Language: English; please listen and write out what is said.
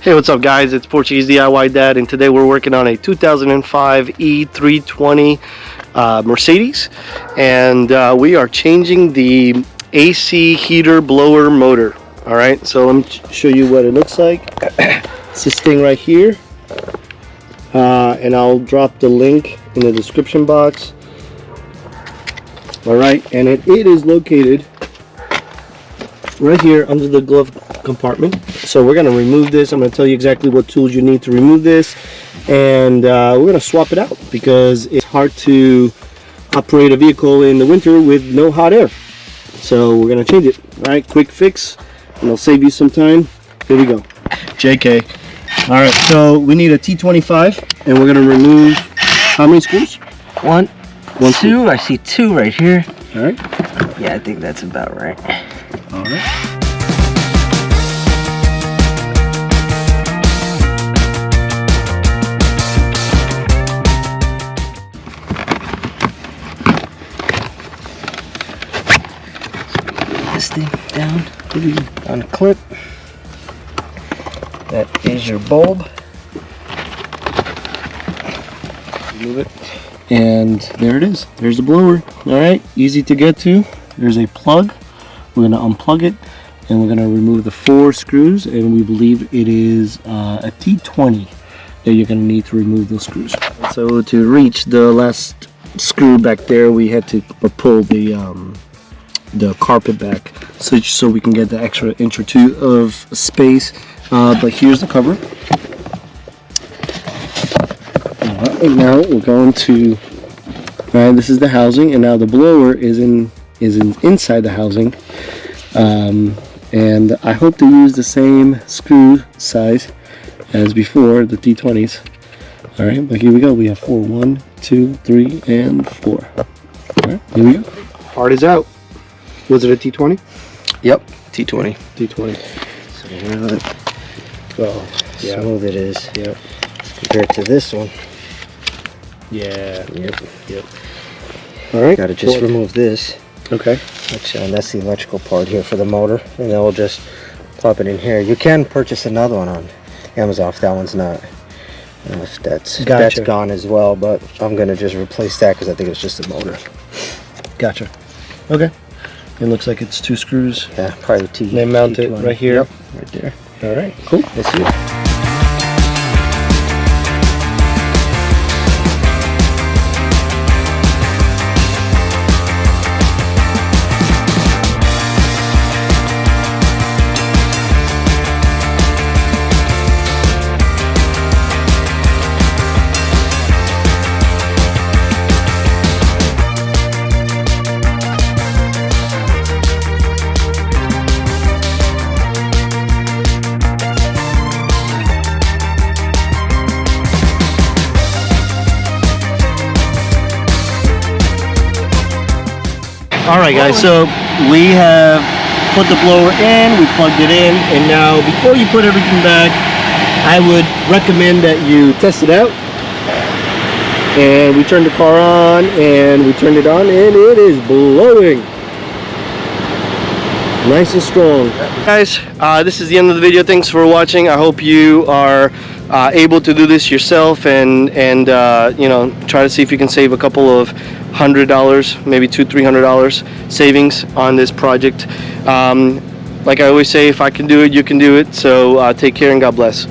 Hey, what's up guys, it's Portuguese DIY Dad, and today we're working on a 2005 E320 Mercedes, and we are changing the AC heater blower motor. Alright, so let me show you what it looks like. It's this thing right here, and I'll drop the link in the description box. Alright, and it is located right here under the glove compartment. So we're going to remove this. I'm going to tell you exactly what tools you need to remove this, and we're going to swap it out because it's hard to operate a vehicle in the winter with no hot air. So we're going to change it. Alright, quick fix, and it'll save you some time. Here we go. JK. Alright, so we need a T25, and we're going to remove how many screws? One, two. Screw. I see two right here. Alright. Yeah, I think that's about right. Alright. This thing down on a clip. That is your bulb. Move it, and there it is. There's the blower. All right, easy to get to. There's a plug. We're going to unplug it, and we're going to remove the 4 screws, and we believe it is a T20 that you're going to need to remove those screws. So to reach the last screw back there, we had to pull the carpet back so we can get the extra inch or 2 of space, but here's the cover. And now we're going to this is the housing, and now the blower is inside the housing, and I hope to use the same screw size as before, the T20s. All right, but here we go. We have 4. 1, 2, 3, and 4. All right, here we go. Hard is out. Was it a T20? Yep, T20. T20. So here, look. Oh, yeah. Smooth it is. Yep. Compared to this one. Yeah. Yep. All right. Got to just remove this. Okay. And that's the electrical part here for the motor, and then we'll just plop it in here. You can purchase another one on Amazon if that one's not. If that's gone as well, but I'm gonna just replace that because I think it's just a motor. Gotcha. Okay. It looks like it's 2 screws. Yeah, probably T. They mount it right here. Yep, right there. All right. Cool. Let's see it. Alright guys, so we have put the blower in, we plugged it in, and now before you put everything back, I would recommend that you test it out. And we turned the car on, and we turned it on, and it is blowing. Nice and strong. Guys, this is the end of the video. Thanks for watching. I hope you are able to do this yourself, and you know, try to see if you can save a couple of $100, maybe $200-300 savings on this project. Like I always say, if I can do it, you can do it. So take care and God bless.